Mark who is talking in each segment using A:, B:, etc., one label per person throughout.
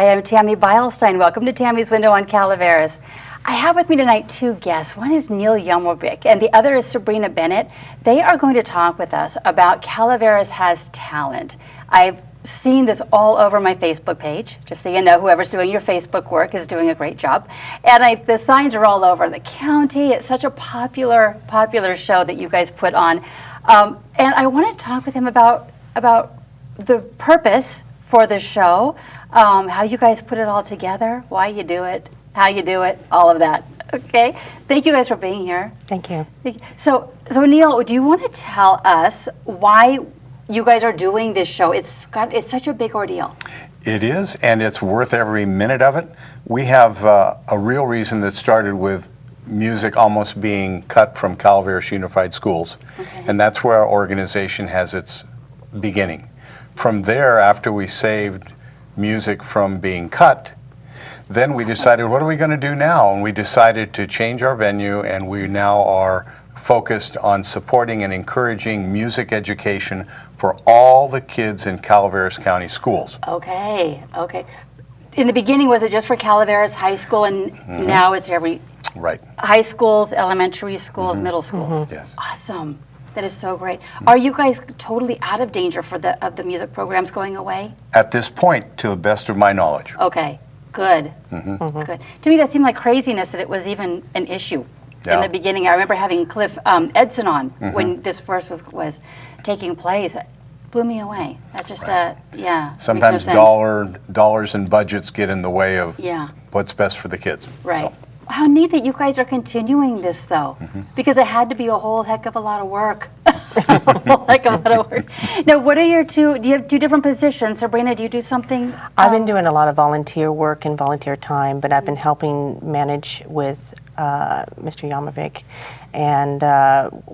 A: Hi, I'm Tammy Beilstein. Welcome to Tammy's Window on Calaveras. I have with me tonight two guests. One is Hjelmarvik and the other is Sabrina Bennett. They are going to talk with us about Calaveras Has Talent. I've seen this all over my Facebook page, just so you know, whoever's doing your Facebook work is doing a great job. And the signs are all over the county. It's such a popular show that you guys put on. And I want to talk with him about the purpose for the show, how you guys put it all together, why you do it, how you do it, all of that. Okay, thank you guys for being here.
B: Thank you.
A: So Neil, do you want to tell us why you guys are doing this show? It's such a big ordeal.
C: It is, and it's worth every minute of it. We have a real reason that started with music almost being cut from Calaveras Unified Schools, and that's where our organization has its beginning. From there, after we saved music from being cut, then we decided, what are we going to do now? And we decided to change our venue, and we now are focused on supporting and encouraging music education for all the kids in Calaveras County schools.
A: Okay. In the beginning, was it just for Calaveras High School, and now it's every high schools, elementary schools, middle schools?
C: Yes.
A: Awesome. That is so great. Are you guys totally out of danger of the music programs going away?
C: At this point, to the best of my knowledge.
A: Okay, good. Good. To me, that seemed like craziness that it was even an issue in the beginning. I remember having Cliff Edson on when this first was taking place. It blew me away. That just, yeah.
C: Sometimes dollars and budgets get in the way of what's best for the kids.
A: Right.
C: So.
A: How neat that you guys are continuing this, though, because it had to be a whole heck of a lot of work. Now, what are your do you have two different positions? Sabrina, do you do something?
B: I've been doing a lot of volunteer work and volunteer time, but I've been helping manage with Mr. Hjelmarvik and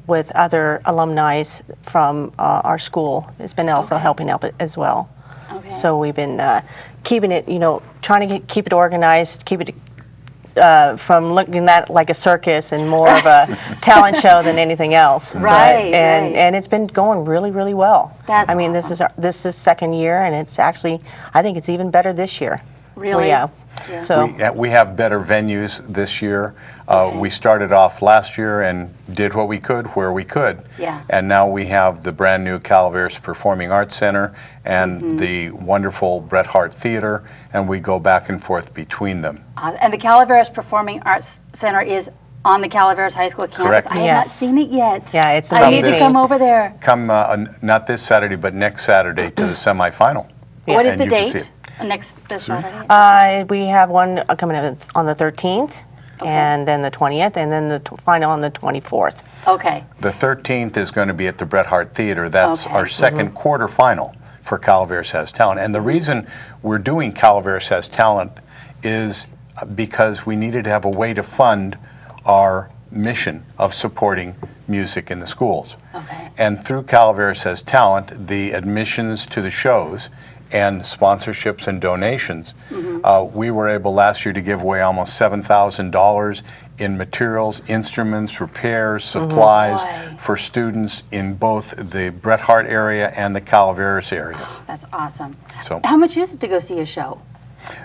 B: with other alumni from our school. It's been also helping out as well. Okay. So we've been keeping it, trying to keep it organized, keep it from looking at like a circus and more of a talent show than anything else.
A: Right.
B: And it's been going really, really well.
A: That's
B: awesome. This is second year, and it's actually, I think it's even better this year.
A: Really?
B: Yeah. So
C: we have better venues this year. We started off last year and did what we could where we could.
A: Yeah.
C: And now we have the brand new Calaveras Performing Arts Center and the wonderful Bret Harte Theater, and we go back and forth between them.
A: And the Calaveras Performing Arts Center is on the Calaveras High School campus.
C: Correct.
A: I have not seen it yet.
B: Yeah, it's
A: I need to come over there.
C: Come not this Saturday, but next Saturday to the semifinal.
A: What is the date? This
B: Saturday? We have one coming up on the 13th, and then the 20th, and then the final on the 24th.
A: Okay.
C: The 13th is going to be at the Bret Harte Theater. That's our second quarterfinal for Calaveras Has Talent. And the reason we're doing Calaveras Has Talent is because we needed to have a way to fund our mission of supporting music in the schools.
A: Okay.
C: And through Calaveras Has Talent, the admissions to the shows and sponsorships and donations, we were able last year to give away almost $7,000 in materials, instruments, repairs, supplies for students in both the Bret Harte area and the Calaveras area.
A: That's awesome.
C: So,
A: how much is it to go see a show?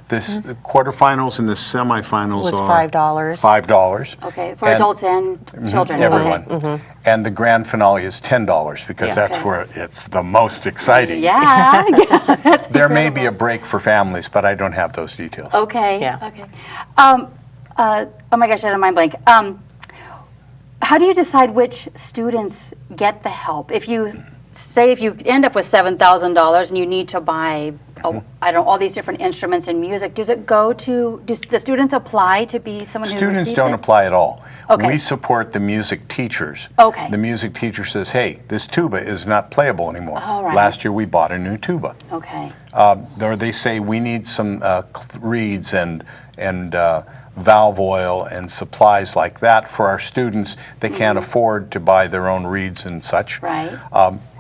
C: The quarterfinals and the semifinals
B: was
C: are
B: $5.
A: $5. Okay, for adults and children.
C: Everyone.
A: Okay.
C: And the grand finale is $10 because that's where it's the most exciting.
A: Yeah. That's
C: there may be a break for families, but I don't have those details.
A: Okay.
B: Yeah.
A: Okay. Oh my gosh, I had a mind blank. How do you decide which students get the help? If you end up with $7,000 and you need to buy, all these different instruments and music, do the students apply to be someone who receives it?
C: Students don't apply at all.
A: Okay.
C: We support the music teachers.
A: Okay.
C: The music teacher says, hey, this tuba is not playable anymore.
A: All right.
C: Last year we bought a new tuba.
A: Okay.
C: Or they say we need some reeds and valve oil and supplies like that for our students. They can't afford to buy their own reeds and such.
A: Right.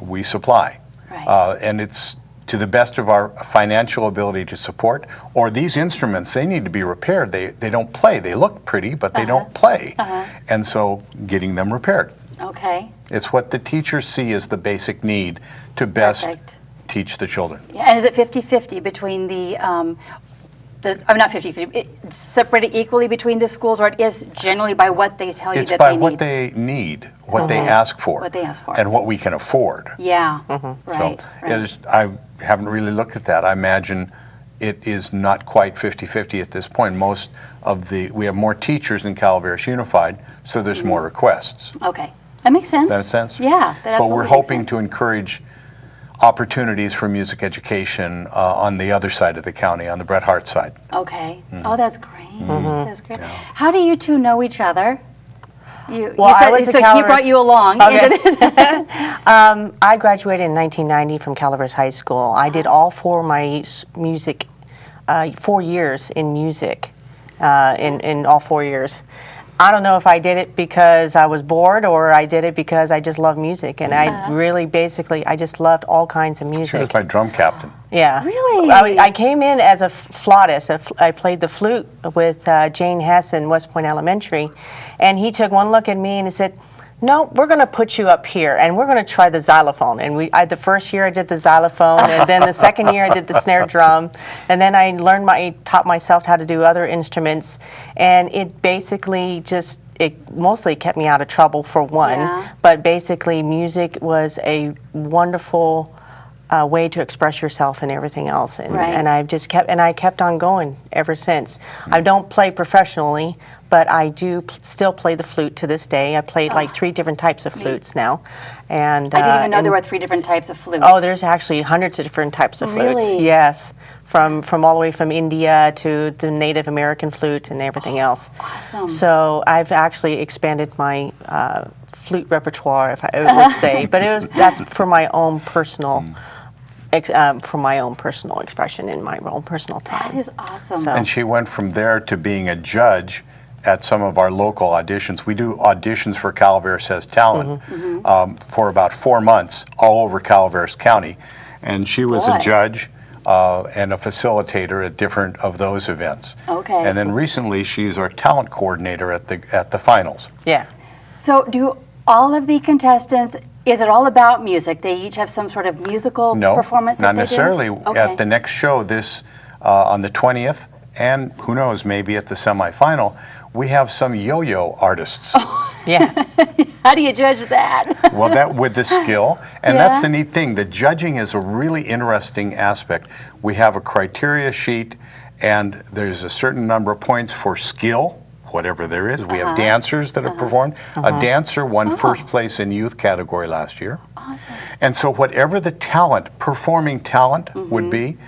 C: We supply.
A: Right.
C: And it's to the best of our financial ability to support. Or these instruments, they need to be repaired. They don't play. They look pretty, but they don't play. And so getting them repaired.
A: Okay.
C: It's what the teachers see as the basic need to best teach the children.
A: Yeah. And is it 50-50 between the I'm not 50-50, separated equally between the schools, or it is generally by what they tell you
C: It's
A: that
C: by
A: they
C: what
A: need?
C: they need, what they ask for.
A: What they ask for.
C: And what we can afford.
A: Yeah,
C: So
A: right.
C: I haven't really looked at that. I imagine it is not quite 50-50 at this point. We have more teachers in Calaveras Unified, so there's more requests.
A: Okay, that makes sense.
C: Does that make sense?
A: Yeah, that
C: But
A: absolutely
C: we're
A: makes
C: hoping
A: sense.
C: to encourage opportunities for music education on the other side of the county, on the Bret Hart side.
A: Okay. Oh, that's great. That's great. How do you two know each other?
B: Well, I was
A: so
B: at
A: he brought you along
B: Okay.
A: into this.
B: I graduated in 1990 from Calaveras High School. I did all 4 my music, 4 years in music, in all 4 years. I don't know if I did it because I was bored or I did it because I just love music, and I really I just loved all kinds of music.
C: She was my drum captain.
B: Yeah.
A: Really?
B: I came in as a flautist. I played the flute with Jane Hess in West Point Elementary, and he took one look at me and he said, "No, we're going to put you up here, and we're going to try the xylophone." And the first year I did the xylophone, and then the second year I did the snare drum, and then I taught myself how to do other instruments, and it basically it mostly kept me out of trouble for one, but basically music was a wonderful way to express yourself and everything else, and I kept on going ever since. I don't play professionally, but I do still play the flute to this day. I played like 3 different types of flutes now, and
A: I didn't even know there were 3 different types of flutes.
B: oh, there's actually hundreds of different types of flutes.
A: Really?
B: Yes, from all the way from India to the Native American flute and everything else.
A: Awesome.
B: So I've actually expanded my flute repertoire, if I would say, but that's for my own personal. For my own personal expression in my own personal time.
A: That is awesome.
B: So-
C: And she went from there to being a judge at some of our local auditions. We do auditions for Calaveras Has Talent for about 4 months all over Calaveras County. And she was a
A: Boy.
C: judge and a facilitator at different of those events.
A: Okay.
C: And then recently she's our talent coordinator at the finals.
B: Yeah.
A: So do all of the contestants, is it all about music? They each have some sort of musical
C: No,
A: performance that
C: not
A: they
C: necessarily.
A: do? Okay.
C: At the next show, this on the 20th, and who knows, maybe at the semifinal, we have some yo-yo artists.
B: Yeah.
A: How do you judge that?
C: Well, that with the skill, and
A: Yeah.
C: that's the neat thing. The judging is a really interesting aspect. We have a criteria sheet, and there's a certain number of points for skill, whatever there is. We have dancers that have performed. A dancer won first place in youth category last year.
A: Awesome.
C: And so whatever the talent, performing talent would be,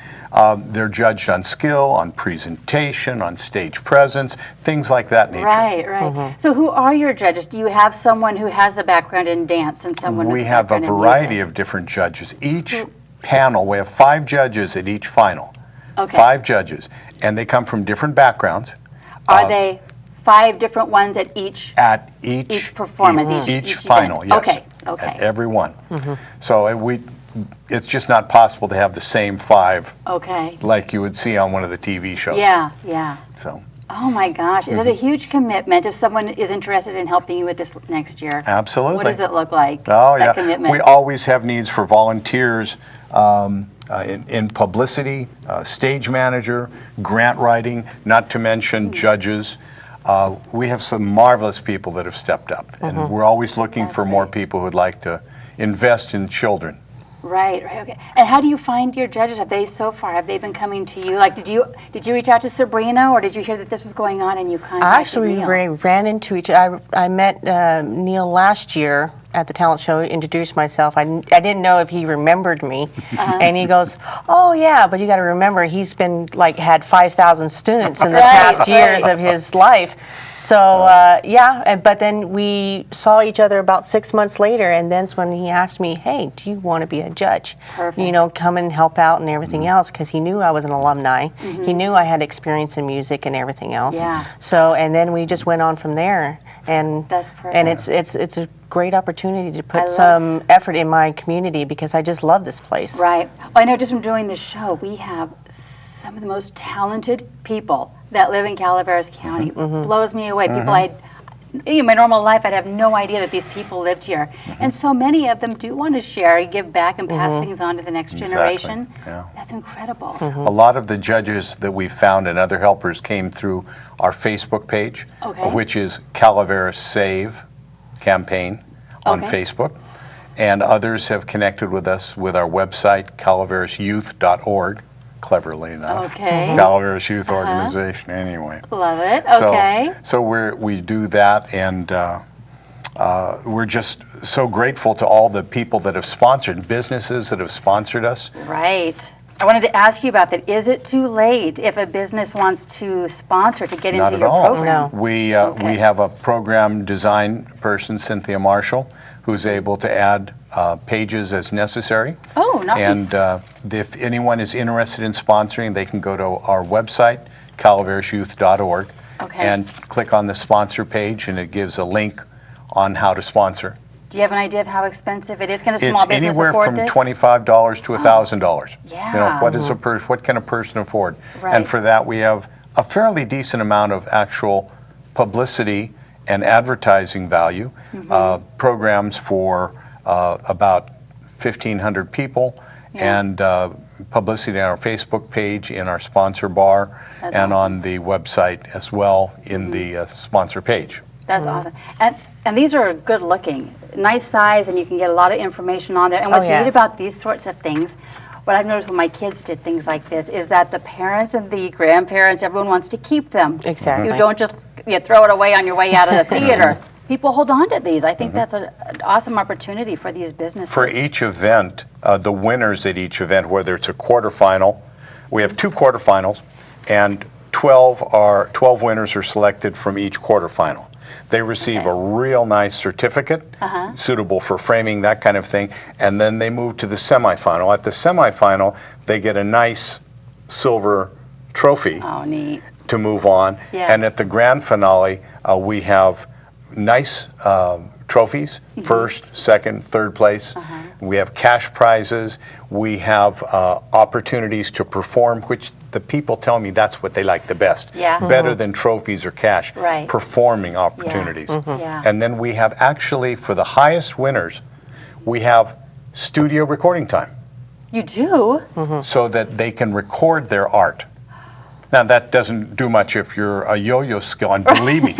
C: they're judged on skill, on presentation, on stage presence, things like that nature.
A: Right, right. So who are your judges? Do you have someone who has a background in dance and someone with
C: We
A: a
C: have a
A: background in
C: variety
A: music?
C: of different judges. Each panel, we have 5 judges at each final.
A: Okay.
C: 5 judges, and they come from different backgrounds.
A: Are they 5 different ones at each?
C: At each
A: performance,
C: each
A: each
C: final,
A: event.
C: yes.
A: Okay, okay.
C: At every one. So it's just not possible to have the same 5
A: Okay.
C: like you would see on one of the TV shows.
A: Yeah, yeah.
C: So
A: Oh my gosh, is it a huge commitment if someone is interested in helping you with this next year?
C: absolutely.
A: What does it look like?
C: Oh,
A: that
C: yeah.
A: commitment?
C: We always have needs for volunteers in publicity, stage manager, grant writing, not to mention judges. We have some marvelous people that have stepped up, and we're always looking
A: That's
C: for more
A: great.
C: people who'd like to invest in children.
A: Right, right, okay. And how do you find your judges? Have they been coming to you? Like, did you reach out to Sabrina, or did you hear that this was going on and you contacted
B: Actually,
A: Neil?
B: we ran into each other. I met Neil last year at the talent show, introduced myself. I didn't know if he remembered me. And he goes, "Oh, yeah, but you got to remember, he's been had 5,000 students in the
A: Right,
B: past years
A: right.
B: of his life." So, but then we saw each other about 6 months later, and that's when he asked me, "Hey, do you want to be a judge?
A: Perfect.
B: Come and help out and everything else," because he knew I was an alumni. He knew I had experience in music and everything else.
A: Yeah.
B: So, and then we just went on from there, and
A: That's
B: and
A: perfect.
B: it's a great opportunity to
A: I
B: put
A: love-
B: some effort in my community because I just love this place.
A: Right. I know just from doing this show, we have some of the most talented people that live in Calaveras County. Blows me away. People in my normal life, I'd have no idea that these people lived here. And so many of them do want to share, give back, and pass things on to the next generation.
C: Yeah.
A: That's incredible.
C: A lot of the judges that we found and other helpers came through our Facebook page, which is Calaveras Save campaign on Facebook. And others have connected with us with our website, calaveras.youth.org. Cleverly enough. Calaveras Youth Organization, anyway.
A: Love it.
C: So we do that, and we're just so grateful to all the people that have sponsored, businesses that have sponsored us.
A: Right. I wanted to ask you about that. Is it too late if a business wants to sponsor to get into your program?
B: No.
C: We have a program design person, Cynthia Marshall, who's able to add pages as necessary.
A: Oh, nice.
C: And if anyone is interested in sponsoring, they can go to our website, calaveras.youth.org, and click on the sponsor page, and it gives a link on how to sponsor.
A: Do you have an idea of how expensive it is? Can a small business
C: anywhere
A: afford
C: from
A: this?
C: $25 to $1,000.
A: Yeah.
C: You know, what is what can a person afford?
A: Right.
C: And for that, we have a fairly decent amount of actual publicity and advertising value. Programs for about 1,500 people, and publicity on our Facebook page, in our sponsor bar, and on the website as well in the sponsor page.
A: That's awesome. And these are good looking, nice size, and you can get a lot of information on there. And what's neat about these sorts of things, what I've noticed when my kids did things like this, is that the parents and the grandparents, everyone wants to keep them.
B: Exactly.
A: You don't just throw it away on your way out of the theater. People hold on to these. I think that's an awesome opportunity for these businesses.
C: For each event, the winners at each event, whether it's a quarterfinal, we have 2 quarterfinals, and 12 winners are selected from each quarterfinal. They receive a real nice certificate, suitable for framing, that kind of thing, and then they move to the semifinal. At the semifinal, they get a nice silver trophy to move on. And at the grand finale, we have nice trophies, first, second, third place. We have cash prizes. We have opportunities to perform, which the people tell me that's what they like the best. Better than trophies or cash. Performing opportunities. And then we have actually, for the highest winners, we have studio recording time.
A: You do?
C: So that they can record their art. Now, that doesn't do much if you're a yo-yo skill, and believe me,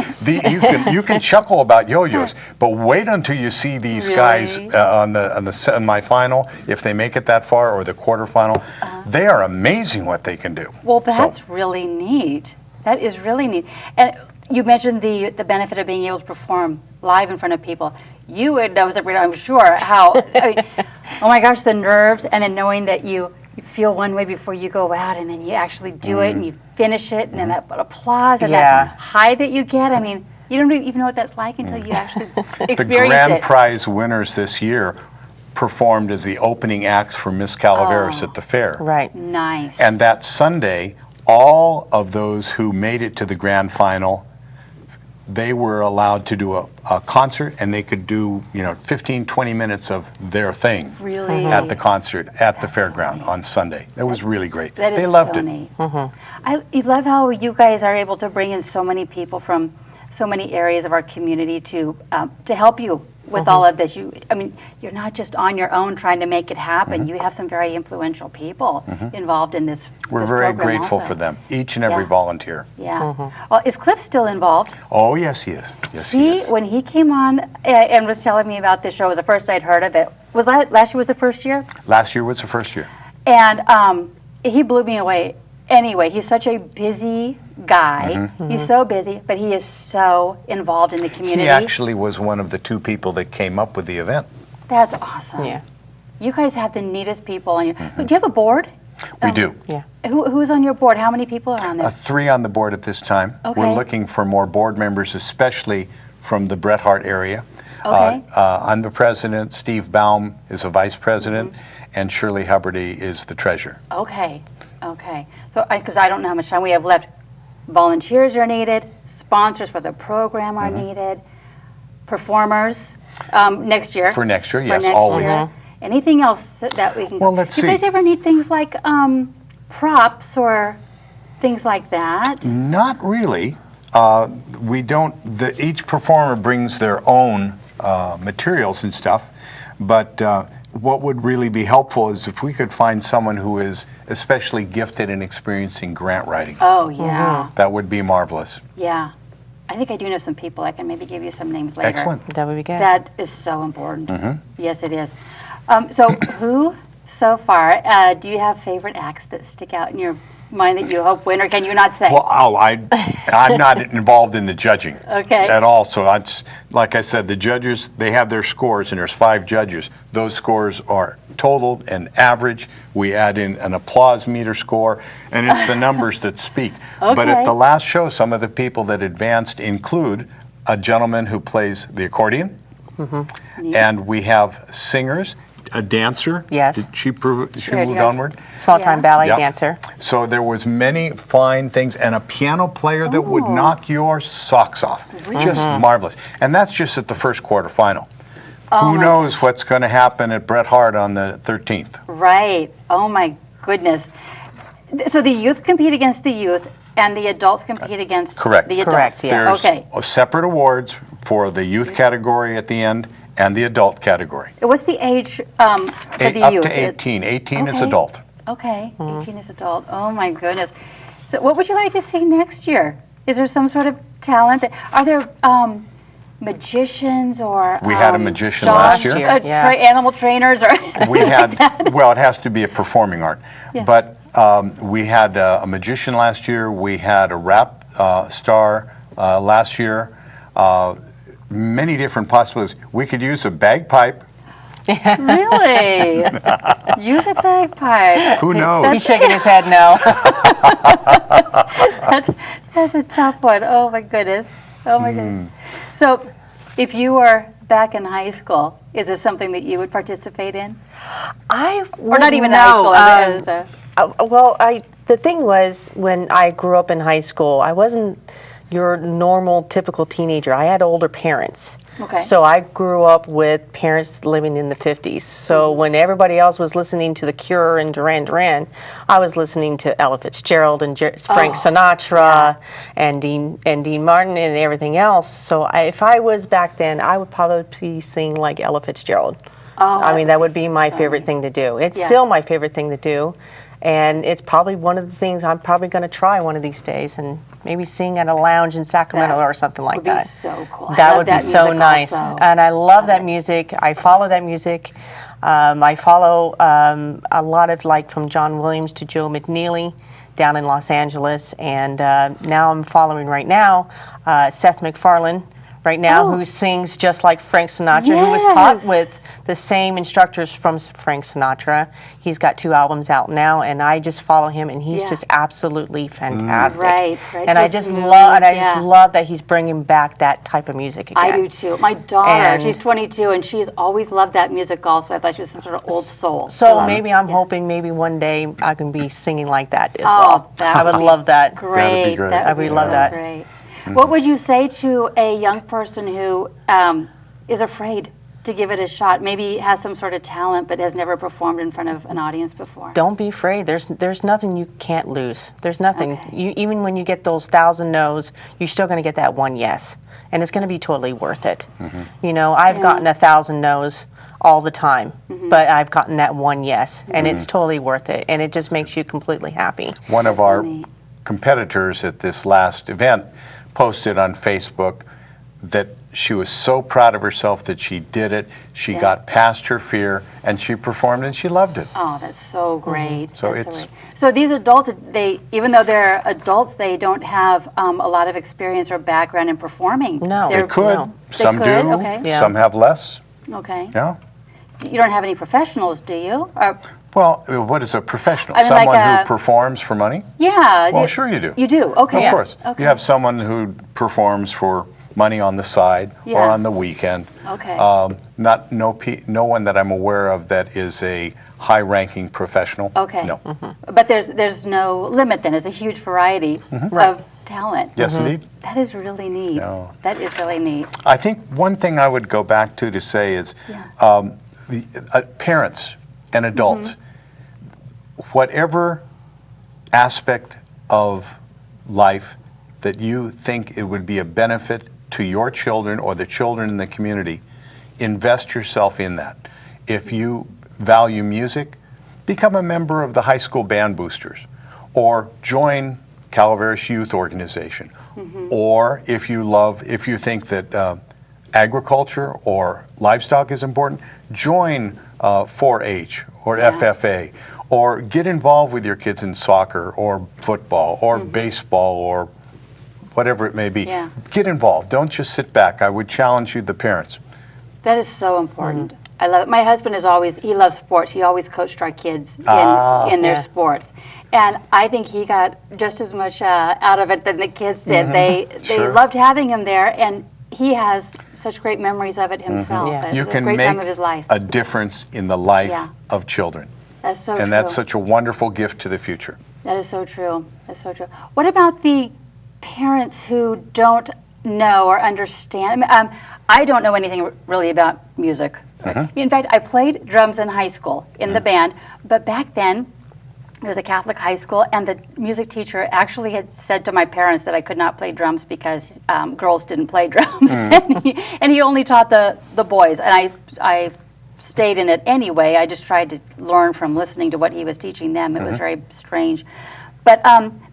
C: you can chuckle about yo-yos, but wait until you see these guys on the semifinal, if they make it that far, or the quarterfinal. They are amazing what they can do. Well,
A: that's really neat. That is really neat. And you mentioned the benefit of being able to perform live in front of people. You would know, Sabrina, I'm sure, how, I mean, oh my gosh, the nerves, and then knowing that you feel one way before you go out, and then you actually do it, and you finish it, and then that applause and that high that you get. I mean, you don't even know what that's like until you actually experience it.
C: The grand prize winners this year performed as the opening acts for Miss Calaveras at the fair.
A: Nice.
C: And that Sunday, all of those who made it to the grand final, they were allowed to do a concert, and they could do 15, 20 minutes of their thing at the concert at the fairground on Sunday. That was really great. They loved it.
A: Neat. I love how you guys are able to bring in so many people from so many areas of our community to help you with all of this. I mean, you're not just on your own trying to make it happen. You have some very influential people involved in this.
C: We're very grateful for them, each and every volunteer.
A: Well, is Cliff still involved?
C: Oh, yes, he is. Yes, he is.
A: When he came on and was telling me about this show, it was the first I'd heard of it. Was that last year? Was the first year?
C: Last year was the first year.
A: And he blew me away. Anyway, he's such a busy guy. He's so busy, but he is so involved in the community.
C: He actually was one of the 2 people that came up with the event.
A: That's awesome. You guys have the neatest people on your. Do you have a board?
C: We do.
A: Who's on your board? How many people are on there?
C: 3 on the board at this time. We're looking for more board members, especially from the Bret Hart area. I'm the president. Steve Baum is a vice president, and Shirley Hubbardy is the treasurer.
A: Okay. So, because I don't know how much time we have left, volunteers are needed, sponsors for the program are needed, performers next year.
C: For next year, yes, always.
A: Anything else that we can?
C: Well, let's see.
A: Do you guys ever need things like props or things like that?
C: Not really. We don't, each performer brings their own materials and stuff, but what would really be helpful is if we could find someone who is especially gifted in experiencing grant writing.
A: Oh, yeah.
C: That would be marvelous.
A: Yeah. I think I do know some people. I can maybe give you some names later.
C: Excellent.
B: That would be good.
A: That is so important. Yes, it is. So who, so far, do you have favorite acts that stick out in your mind that you hope win, or can you not say?
C: Well, I'm not involved in the judging
A: Okay.
C: at all. So like I said, the judges, they have their scores, and there's 5 judges. Those scores are totaled and average. We add in an applause meter score, and it's the numbers that speak. But at
A: Okay.
C: the last show, some of the people that advanced include a gentleman who plays the accordion, and we have singers, a dancer.
B: Yes.
C: Did she moved
A: yeah.
C: onward?
B: Small-time
A: Yeah.
B: ballet
C: Yep.
B: dancer.
C: So there was many fine things, and a piano player that would knock your socks off. Just marvelous. And that's just at the first quarterfinal. Who knows what's going to happen at Bret Hart on the 13th?
A: Right. Oh, my goodness. So the youth compete against the youth, and the adults compete against
C: Correct.
A: the adults.
B: Correct, yeah.
C: There's
A: Okay.
C: separate awards for the youth category at the end and the adult category.
A: What's the age for the
C: Up
A: youth?
C: to 18. 18 is
A: Okay.
C: adult.
A: Okay, 18 is adult. Oh my goodness. So what would you like to see next year? Is there some sort of talent? Are there magicians or
C: We had a magician
A: dog-
C: last year.
B: Yeah.
A: Animal trainers or
C: We had, well, it has to be a performing art.
A: Yeah.
C: But we had a magician last year. We had a rap star last year. Many different possibilities. We could use a bagpipe.
A: Really? Use a bagpipe.
C: Who knows?
B: He's shaking his head no.
A: That's a tough one. Oh my goodness. Oh my goodness. So if you were back in high school, is this something that you would participate in? Or not even high school. as a-
B: The thing was, when I grew up in high school, I wasn't your normal, typical teenager. I had older parents.
A: Okay.
B: So I grew up with parents living in the 50s. So when everybody else was listening to The Cure and Duran Duran, I was listening to Ella Fitzgerald and Frank Sinatra and Dean Martin and everything else. So if I was back then, I would probably sing like Ella Fitzgerald. I mean, that would be my favorite thing to do. It's still my favorite thing to do. And it's probably one of the things I'm probably going to try one of these days and maybe sing at a lounge in Sacramento or something like
A: would
B: that.
A: be so cool. I
B: That
A: love
B: would be
A: that
B: so
A: music
B: nice.
A: also.
B: And I love that music. I follow that music. I follow a lot of, like, from John Williams to Joe McNeely down in Los Angeles. And now I'm following right now Seth MacFarlane right now, who sings just like Frank Sinatra, who was taught
A: Yes.
B: with the same instructors from Frank Sinatra. He's got 2 albums out now, and I just follow him, and he's just absolutely fantastic.
A: Right.
B: And I
A: So
B: just
A: smooth,
B: love,
A: yeah.
B: that he's bringing back that type of music again.
A: I do too. My daughter,
B: And-
A: she's 22, and she's always loved that music also. I thought she was some sort of old soul.
B: So maybe I'm hoping maybe one day I can be singing like that as well.
A: that
B: I
A: would
B: would
A: be
B: love that.
A: Great.
C: That'd be great.
A: That
B: I
A: would be
B: would love
A: so
B: that.
A: Great. What would you say to a young person who is afraid to give it a shot? Maybe has some sort of talent but has never performed in front of an audience before.
B: Don't be afraid. There's nothing you can't lose. There's nothing.
A: Okay.
B: You, even when you get those 1,000 no's, you're still going to get that one yes, and it's going to be totally worth it. You know, I've gotten 1,000 no's all the time, but I've gotten that one yes, and it's totally worth it, and it just makes you completely happy.
C: One of our
A: neat.
C: competitors at this last event posted on Facebook that she was so proud of herself that she did it. She got past her fear, and she performed, and she loved it.
A: Oh, that's so great.
C: So
A: That's
C: it's-
A: great. So these adults, even though they're adults, they don't have a lot of experience or background in performing.
B: No.
C: They
A: They're-
C: could.
B: no.
C: Some
A: They could,
C: do.
A: okay.
B: Yeah.
C: Some have less.
A: Okay.
C: Yeah.
A: You don't have any professionals, do you? Or,
C: Well, what is a professional?
A: I mean, like
C: Someone
A: a-
C: who performs for money?
A: yeah.
C: Well, sure you do.
A: You do. Okay.
C: Of course.
A: Okay.
C: You have someone who performs for money on the side or
A: Yeah.
C: on the weekend.
A: Okay.
C: No one that I'm aware of that is a high-ranking professional.
A: Okay.
C: No.
A: But there's no limit then. There's a huge variety of talent.
C: Yes, indeed.
A: That is really neat.
C: No.
A: That is really neat.
C: I think one thing I would go back to say is the parents and adults, whatever aspect of life that you think it would be a benefit to your children or the children in the community, invest yourself in that. If you value music, become a member of the high school band boosters, or join Calaveras Youth Organization. Or if you think that agriculture or livestock is important, join 4-H or FFA, or get involved with your kids in soccer or football or baseball or whatever it may be.
A: Yeah.
C: Get involved. Don't just sit back. I would challenge you, the parents.
A: That is so important. I love it. My husband he loves sports. He always coached our kids in their sports. And I think he got just as much out of it than the kids did. They loved having him there, and he has such great memories of it himself.
B: Yeah.
A: It
C: You
A: was
C: can
A: a great
C: make
A: time of his life.
C: a difference in the life
A: Yeah.
C: of children.
A: That's so true.
C: And that's such a wonderful gift to the future.
A: That is so true. That's so true. What about the parents who don't know or understand? I don't know anything really about music. In fact, I played drums in high school in the band, but back then it was a Catholic high school, and the music teacher actually had said to my parents that I could not play drums because girls didn't play drums, and he only taught the boys, and I stayed in it anyway. I just tried to learn from listening to what he was teaching them. It was very strange, but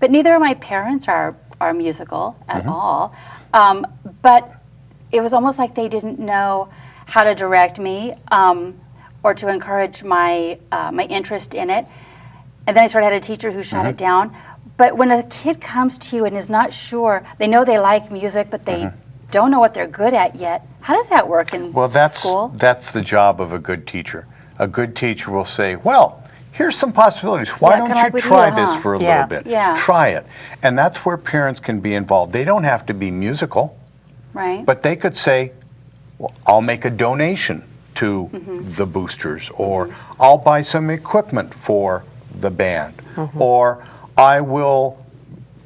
A: neither of my parents are musical at all. But it was almost like they didn't know how to direct me or to encourage my interest in it. And then I sort of had a teacher who shut it down. But when a kid comes to you and is not sure, they know they like music, but they don't know what they're good at yet. How does that work in school?
C: That's the job of a good teacher. A good teacher will say, well, here's some possibilities. Why don't you try this for a little bit?
A: Yeah.
C: Try it. And that's where parents can be involved. They don't have to be musical,
A: Right.
C: but they could say, well, I'll make a donation to the boosters, or I'll buy some equipment for the band, or I will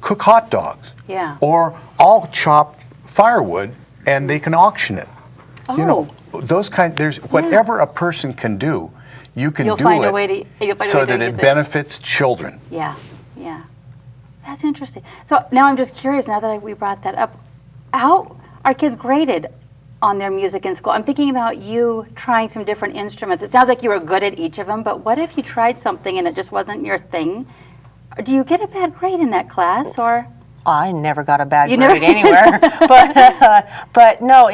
C: cook hot dogs,
A: Yeah.
C: or I'll chop firewood and they can auction it. You know, those there's whatever a person can do, you can
A: You'll
C: do
A: find
C: it
A: a way to
C: so that it benefits children.
A: Yeah, yeah. That's interesting. So now I'm just curious, now that we brought that up, how are kids graded on their music in school? I'm thinking about you trying some different instruments. It sounds like you were good at each of them, but what if you tried something and it just wasn't your thing? Do you get a bad grade in that class, or?
B: I never got a bad
A: You
B: grade
A: never-
B: anywhere, but no,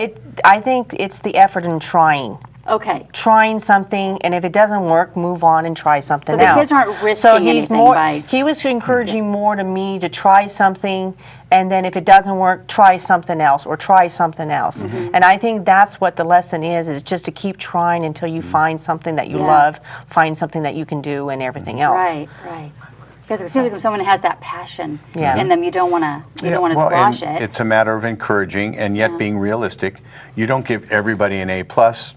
B: I think it's the effort in trying.
A: Okay.
B: Trying something, and if it doesn't work, move on and try something
A: So the
B: else.
A: kids aren't risking
B: so he's
A: anything
B: more,
A: by-
B: He was encouraging more to me to try something, and then if it doesn't work, try something else, or try something else. And I think that's what the lesson is just to keep trying until you find something that you love, find something that you can do, and everything else.
A: Right, right. Because it seems like when someone has that passion
B: Yeah.
A: in them, you don't want to squash
C: and
A: it.
C: it's a matter of encouraging and yet being realistic. You don't give everybody an A+. What's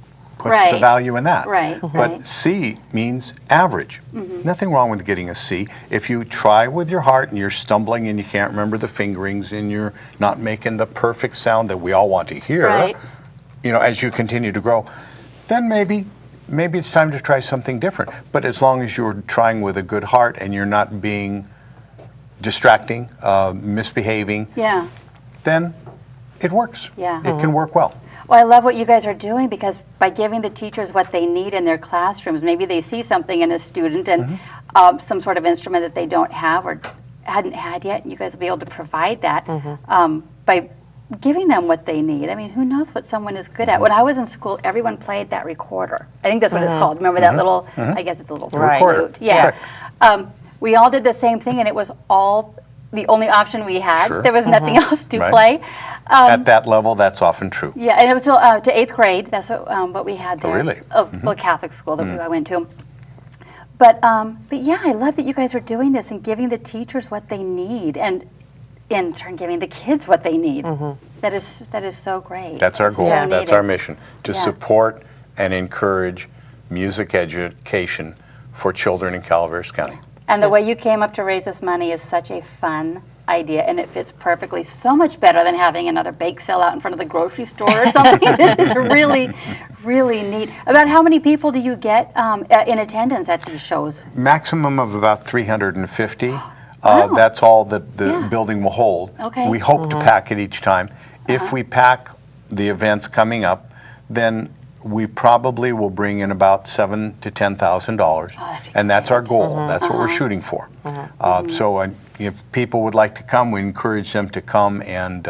C: the
A: Right.
C: value in that?
A: Right,
C: But
A: right.
C: C means average. Nothing wrong with getting a C. If you try with your heart and you're stumbling and you can't remember the fingerings and you're not making the perfect sound that we all want to hear,
A: Right.
C: you know, as you continue to grow, then maybe it's time to try something different. But as long as you're trying with a good heart and you're not being distracting, misbehaving,
A: Yeah.
C: then it works.
A: Yeah.
C: It can work well.
A: Well, I love what you guys are doing, because by giving the teachers what they need in their classrooms, maybe they see something in a student and some sort of instrument that they don't have or hadn't had yet, and you guys will be able to provide that by giving them what they need. I mean, who knows what someone is good at? When I was in school, everyone played that recorder. I think that's what it's called. Remember that little, I guess it's a little
B: Right.
A: flute. Yeah. We all did the same thing, and it was all the only option we had.
C: Sure.
A: There was nothing else to
C: Right.
A: play.
C: At that level, that's often true.
A: Yeah, and it was till to 8th grade. That's what we had there.
C: really?
A: Well, Catholic school that I went to. But yeah, I love that you guys are doing this and giving the teachers what they need, and in turn giving the kids what they need. That is so great.
C: That's our goal.
A: So
C: That's
A: needed.
C: our mission, to
A: Yeah.
C: support and encourage music education for children in Calaveras County.
A: And the way you came up to raise this money is such a fun idea, and it fits perfectly, so much better than having another bake sale out in front of the grocery store or something. This is really, really neat. About how many people do you get in attendance at these shows?
C: Maximum of about 350. That's all that the building will hold.
A: Okay.
C: We hope to pack it each time. If we pack the events coming up, then we probably will bring in about $7,000 to $10,000, and that's our goal. That's what we're shooting for. So if people would like to come, we encourage them to come and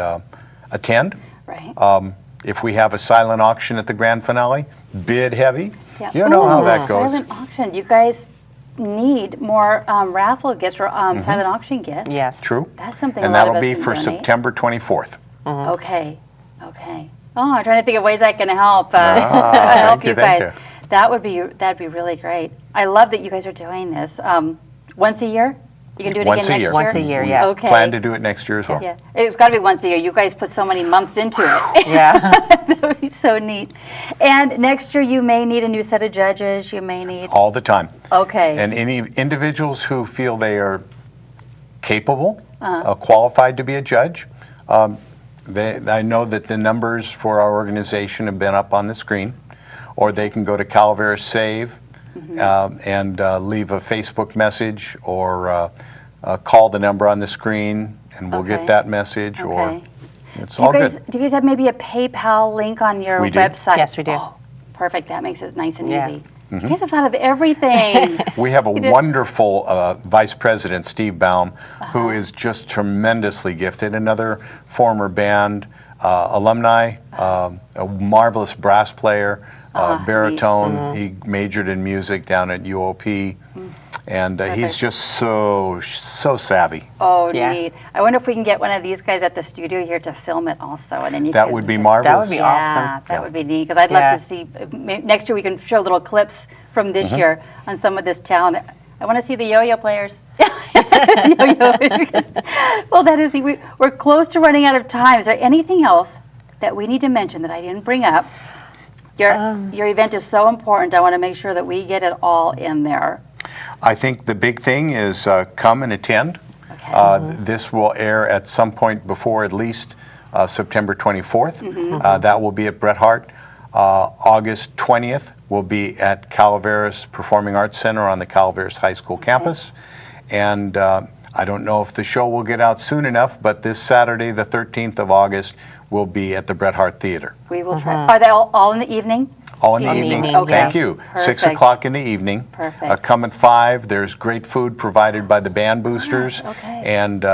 C: attend.
A: Right.
C: If we have a silent auction at the grand finale, bid heavy.
A: Yeah.
C: You know how that goes.
A: Silent auction. You guys need more raffle gifts or silent auction gifts.
B: Yes.
C: True.
A: That's something
C: And
A: a lot of
C: that'll
A: us
C: be
A: can
C: for
A: donate.
C: September 24th.
A: Okay. Okay. Oh, I'm trying to think of ways I can help help
C: thank
A: you
C: you,
A: guys.
C: thank
A: That'd be really great. I love that you guys are doing this. Once a year? You can do it
C: Once
A: again
C: a
A: next
C: year.
A: year?
B: Once a year, yeah.
A: Okay.
C: Plan to do it next year as well.
A: Yeah. It's got to be once a year. You guys put so many months into it.
B: Yeah.
A: That would be so neat. And next year you may need a new set of judges. You may need.
C: All the time.
A: Okay.
C: And any individuals who feel they are capable, qualified to be a judge, I know that the numbers for our organization have been up on the screen, or they can go to Calaveras Save and leave a Facebook message, or call the number on the screen, and we'll
A: Okay.
C: get that message. Or
A: Okay.
C: it's
A: Do you
C: all
A: guys
C: good.
A: do you guys have maybe a PayPal link on your
C: We do.
A: website?
B: Yes, we do.
A: Oh, perfect. That makes it nice and
B: Yeah.
A: easy. You guys have thought of everything.
C: We have a
A: You did-
C: wonderful Vice President, Steve Baum, who is just tremendously gifted. Another former band alumni, a marvelous brass player, baritone. He majored in music down at UOP. And he's
A: Perfect.
C: just so savvy.
A: Oh,
B: Yeah.
A: neat. I wonder if we can get one of these guys at the studio here to film it also, and then you
C: That
A: guys
C: would be
A: can-
C: marvelous.
B: That would be
A: Yeah,
B: awesome.
A: that would be neat, because I'd love
B: Yeah.
A: to see, next year we can show little clips from this year on some of this talent. I want to see the yo-yo players. Yo-yo, because- well, that is, we're close to running out of time. Is there anything else that we need to mention that I didn't bring up? Your event is so important. I want to make sure that we get it all in there.
C: I think the big thing is come and attend.
A: Okay.
C: This will air at some point before at least September 24th. That will be at Bret Hart. August 20th will be at Calaveras Performing Arts Center on the Calaveras High School campus. And I don't know if the show will get out soon enough, but this Saturday, the 13th of August, will be at the Bret Hart Theater.
A: We will try. Are they all in the evening?
C: All in the
B: In the
C: evening.
B: evening, Okay.
C: Thank you. 6
A: Perfect.
C: o'clock in the evening.
A: Perfect.
C: Come at 5. There's great food provided by the band boosters.
A: okay.
C: And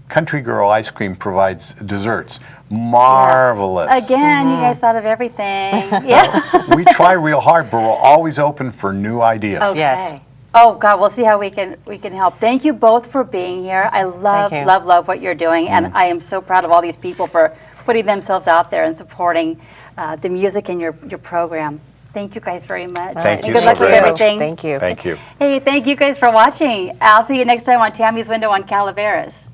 C: Country Girl Ice Cream provides desserts. Marvelous.
A: Again, you guys thought of everything. Yeah.
C: We try real hard, but we're always open for new ideas.
A: Okay.
B: Yes.
A: Oh God, we'll see how we can help. Thank you both for being here. I love,
B: Thank you.
A: love what you're doing, and I am so proud of all these people for putting themselves out there and supporting the music in your program. Thank you guys very much.
C: Thank
A: and
C: you
A: good
C: so
A: luck with
C: very much.
A: everything.
B: Thank you.
C: Thank you.
A: Hey, thank you guys for watching. I'll see you next time on Tammy's Window on Calaveras.